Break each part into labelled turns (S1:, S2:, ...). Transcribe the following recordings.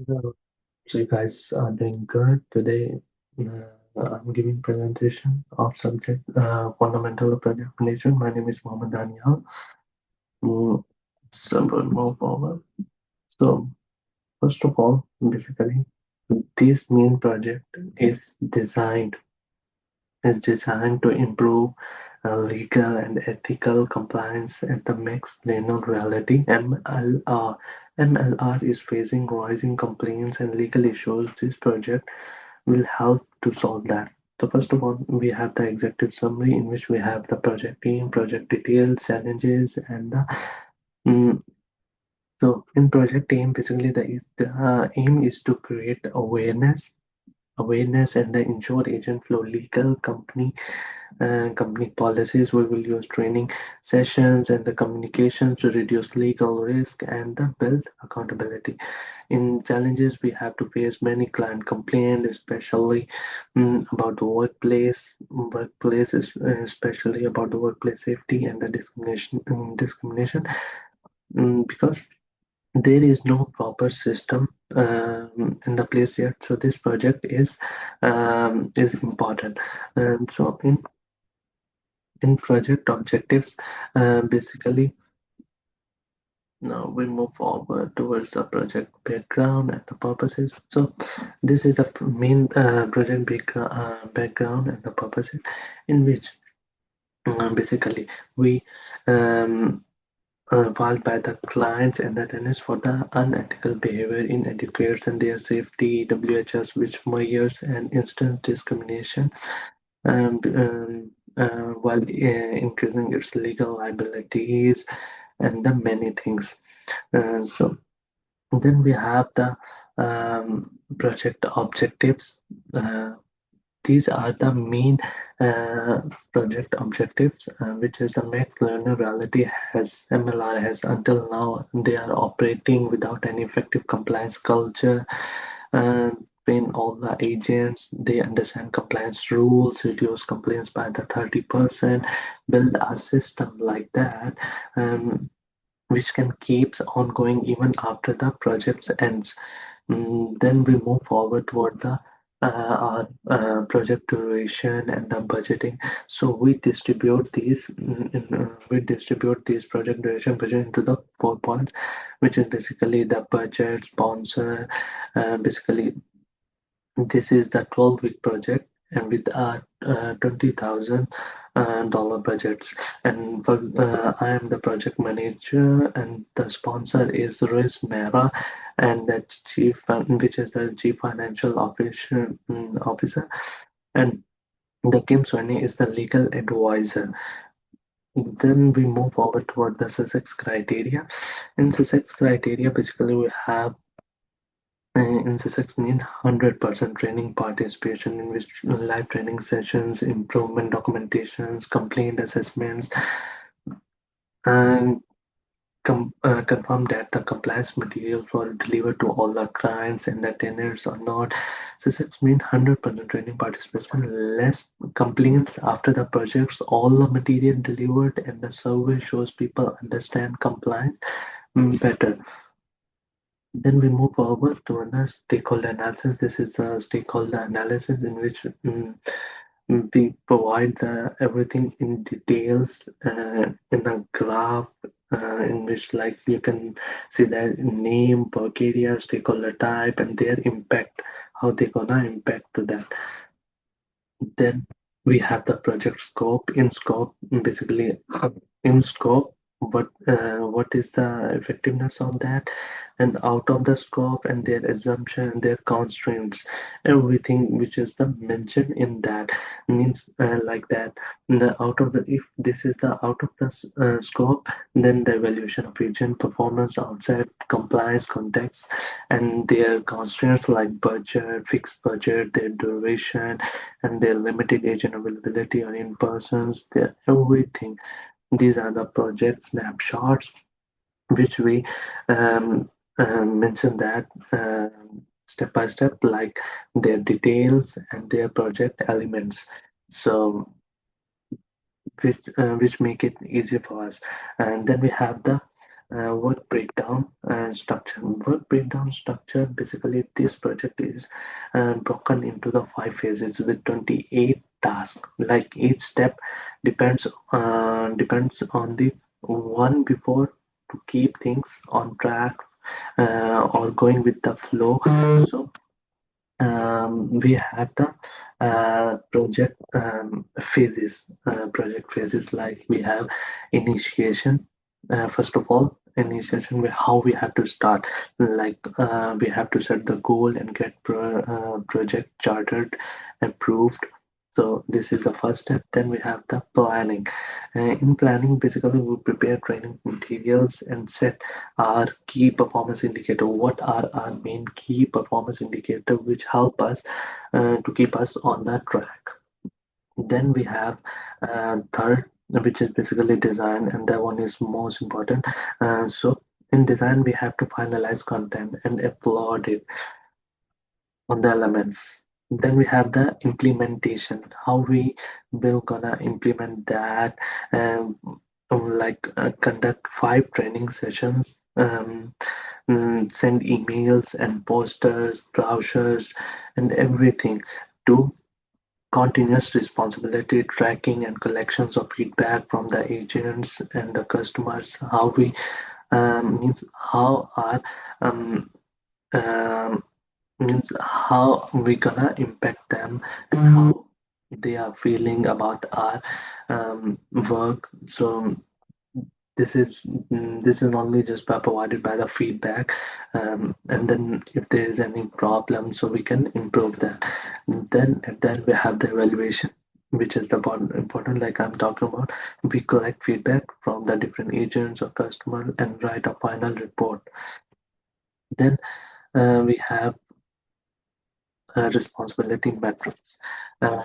S1: Hello. So you guys are doing good today. I'm giving presentation of subject fundamental of project management. My name is Mohammed Daniel. Mm, so we'll move forward. So first of all, basically, this main project is designed to improve legal and ethical compliance at the mixed learner reality (MLR). MLR is facing rising complaints and legal issues. This project will help to solve that. So first of all, we have the executive summary in which we have the project team, project details, challenges, and the mm, so in project team, basically the aim is to create awareness and the ensure agent flow legal company policies. We will use training sessions and the communications to reduce legal risk and build accountability. In challenges, we have to face many client complaints, especially about the workplace, especially about the workplace safety and the discrimination. Because there is no proper system in the place yet. So this project is important. So in project objectives, basically now we move forward towards the project background and the purposes. So this is the main project background and the purposes in which basically we um, filed by the clients and the tenants for the unethical behavior in educators and their safety, WHS, which measures and instant discrimination while increasing its legal liabilities and the many things. So then we have the project objectives. Uh, these are the main uh, project objectives, which is the Max Learner Reality has MLR has until now they are operating without any effective compliance culture. Train all the agents, they understand compliance rules, reduce complaints by the 30%, build a system like that. Um, which can keeps ongoing even after the project ends. Then we move forward toward the our project duration and the budgeting. So we distribute these project duration budget into the 4 points, which is basically the budget, sponsor. Basically, this is the 12-week project and with a $20,000 budgets. And I am the project manager, and the sponsor is Riz Mehra, and the which is the chief financial officer, and the Kim Soni is the legal advisor. Then we move forward toward the Sussex criteria. In Sussex criteria, basically we have in Sussex mean 100% training participation in which live training sessions, improvement documentations, complaint assessments, and confirm that the compliance materials were delivered to all the clients and the tenants or not. Sussex mean 100% training participation, less complaints after the projects, all the material delivered, and the survey shows people understand compliance better. Then we move forward to another stakeholder analysis. This is a stakeholder analysis in which we provide everything in details in a graph in which like you can see their name, work area, stakeholder type, and their impact, how they gonna impact to that. Then we have the project scope. In scope, basically in scope, what is the effectiveness of that, and out of the scope and their assumption, their constraints, everything which is the mention in that means like that. Out of the if this is the out of the scope, then the evaluation of agent performance outside compliance context and their constraints like budget, fixed budget, their duration, and their limited agent availability or in persons, their everything. These are the project snapshots which we um, mention that step by step, like their details and their project elements. So which make it easier for us. And then we have the Work breakdown and structure. Work breakdown structure, basically this project is broken into the 5 phases with 28 tasks. Like each step depends on the one before to keep things on track or going with the flow. So we have the project phases, like we have initiation. First of all, initiation, how we have to start, like we have to set the goal and get project chartered, approved. So this is the first step. Then we have the planning. In planning, basically we prepare training materials and set our key performance indicator. What are our main key performance indicator which help us to keep us on that track? Then we have third, which is basically design, and that one is most important. So in design, we have to finalize content and upload it on the elements. Then we have the implementation, how we will gonna implement that, and like conduct 5 training sessions, send emails and posters, brochures, and everything to continuous responsibility tracking and collections of feedback from the agents and the customers. How we means how our um, um, means how we gonna impact them and how they are feeling about our work. So this is only just provided by the feedback, and then if there is any problem, so we can improve that. Then we have the evaluation, which is the important, like I'm talking about. We collect feedback from the different agents or customer and write a final report. Then we have responsibility metrics. Uh,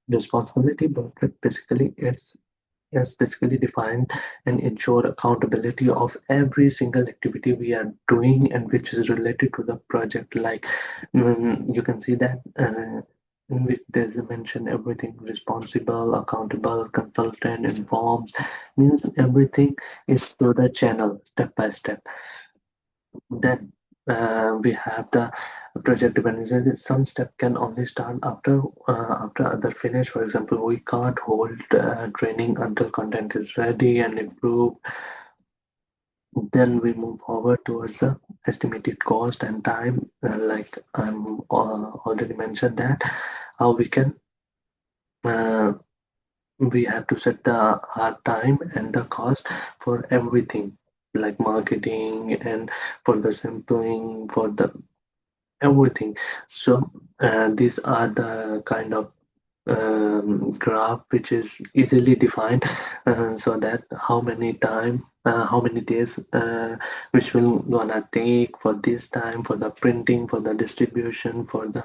S1: Responsibility metric basically is basically defined and ensure accountability of every single activity we are doing and which is related to the project. Like you can see that in which there's a mention everything responsible, accountable, consultant, informs, means everything is through the channel step by step. Then we have the project dependency. Some step can only start after other finish. For example, we can't hold training until content is ready and improved. Then we move forward towards the estimated cost and time. Like I'm already mentioned that how uh, we have to set the hard time and the cost for everything, like marketing and for the sampling, for the everything. So these are the kind of graph which is easily defined, so that how many days which will gonna take for this time, for the printing, for the distribution, for the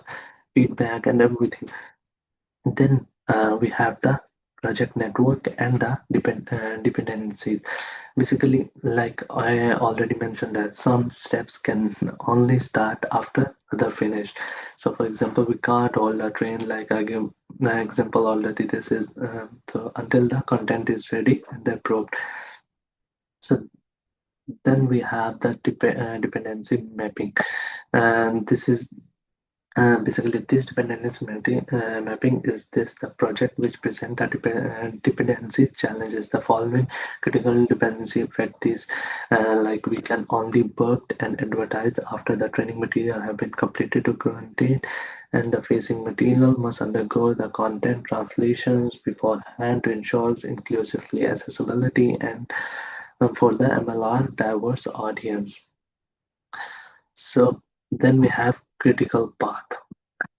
S1: feedback and everything. Then we have the project network and the dependencies. Basically, like I already mentioned, that some steps can only start after the finish. So, for example, we can't hold a train, like I give an example already. This is so until the content is ready and approved. So then we have the dependency mapping, and this is basically, this mapping is this the project which present a dependency challenges. The following critical dependency affect this, like we can only booked and advertised after the training material have been completed to guarantee, and the facing material must undergo the content translations beforehand to ensure inclusively accessibility and for the MLR diverse audience. So then we have critical path.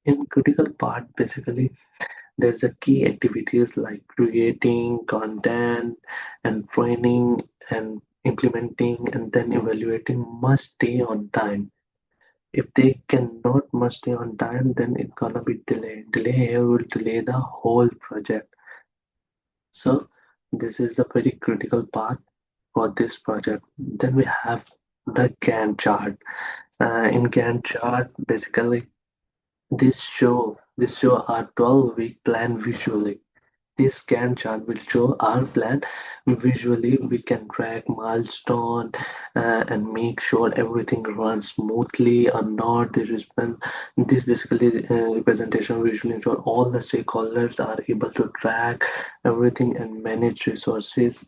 S1: In critical path, basically, there's a key activities like creating content and training and implementing and then evaluating must stay on time. If they cannot must stay on time, then it's gonna be delayed. Delay here will delay the whole project. So this is a very critical part for this project. Then we have the Gantt chart. In Gantt chart, basically this show our 12-week plan visually. This Gantt chart will show our plan visually. We can track milestone and make sure everything runs smoothly or not. This basically representation visually ensure all the stakeholders are able to track everything and manage resources.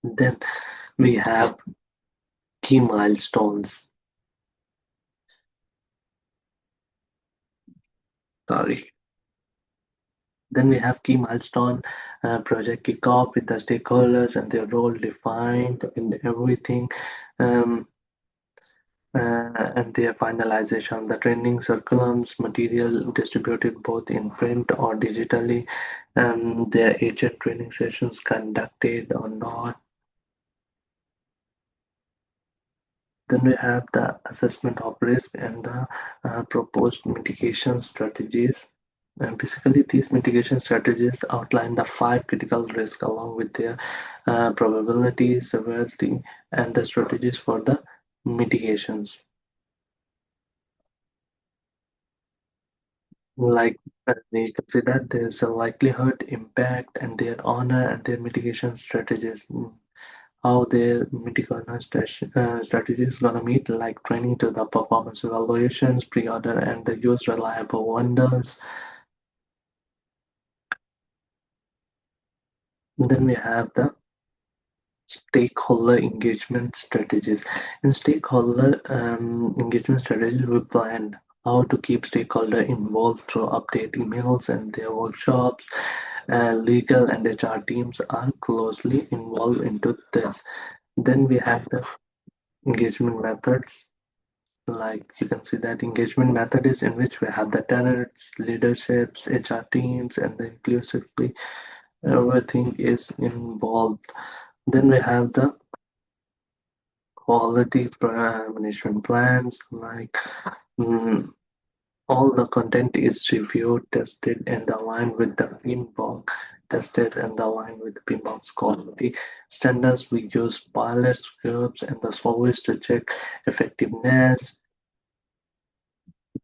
S1: Then we have key milestones. Sorry. Then we have key milestone, project kickoff with the stakeholders and their role defined in everything, um, and their finalization. The training curriculums material distributed both in print or digitally, their agent training sessions conducted or not. Then we have the assessment of risk and the proposed mitigation strategies. And basically, these mitigation strategies outline the five critical risks along with their probability, severity, and the strategies for the mitigations. Like you can see that there's a likelihood, impact, and their honor and their mitigation strategies. How their mitigation strategies gonna meet, like training to the performance evaluations, pre-order, and the use reliable vendors. Then we have the stakeholder engagement strategies. In stakeholder engagement strategies, we plan how to keep stakeholder involved through update emails and their workshops. Legal and HR teams are closely involved into this. Then we have the engagement methods. Like you can see that engagement method is in which we have the tenants, leaderships, HR teams, and the inclusively everything is involved. Then we have the quality management plans, like mm, all the content is reviewed, tested, and aligned with the Pinbox tested and aligned with the Pinbox quality standards. We use pilot scripts and the surveys to check effectiveness.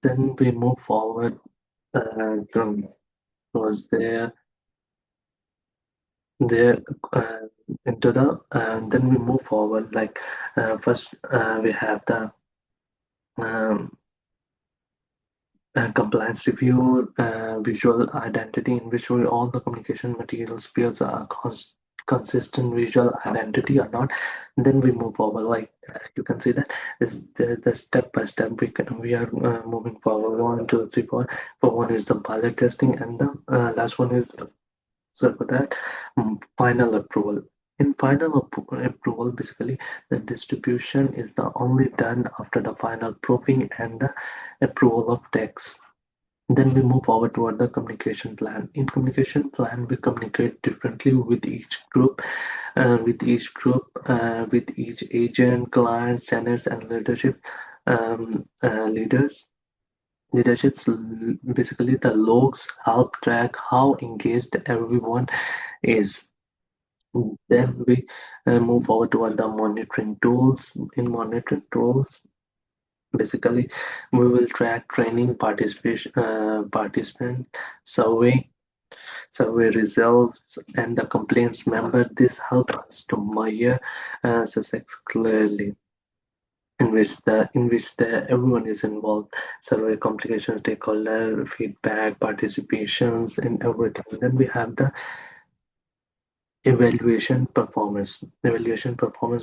S1: Then we move forward towards there uh, into the then we move forward like first we have the um, compliance review, visual identity, in which we, all the communication materials fields are consistent visual identity or not. Then we move forward. Like you can see that is the step by step we are moving forward. One, two, three, four. For one is the pilot testing, and the last one is so for that final approval. In approval, basically the distribution is the only done after the final proofing and the approval of text. Then we move forward toward the communication plan. In communication plan, we communicate differently with each agent, client, channels, and leaders. Leaderships basically the logs help track how engaged everyone is. Then we move forward toward the monitoring tools. In monitoring tools, basically, we will track training participant survey, survey results, and the complaints member. This helps us to measure success clearly, in which the everyone is involved. Survey complications, stakeholder feedback, participations, and everything. Then we have the evaluation performance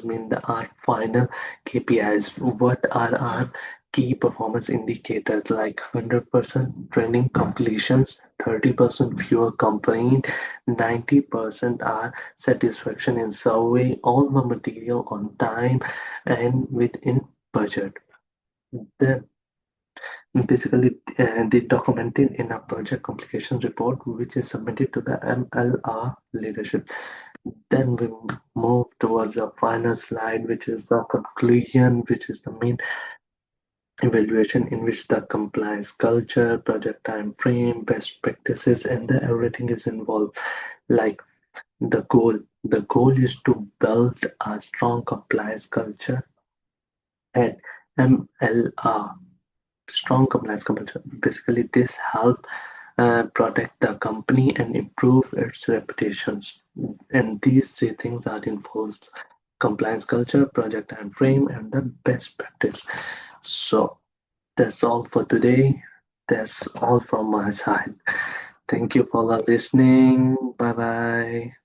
S1: mean the our final KPIs. What are our key performance indicators, like 100% training completions, 30% fewer complaint, 90% are satisfaction in survey, all the material on time and within budget. Then basically they documented in a project complications report which is submitted to the MLR leadership. Then we move towards the final slide, which is the conclusion, which is the main evaluation in which the compliance culture, project time frame, best practices, and the everything is involved. Like the goal, the goal is to build a strong compliance culture at MLR. Strong compliance culture. Basically, this help. protect the company, and improve its reputations. And these three things are involved: compliance culture, project time frame, and the best practice. So that's all for today. That's all from my side. Thank you for listening. Bye bye.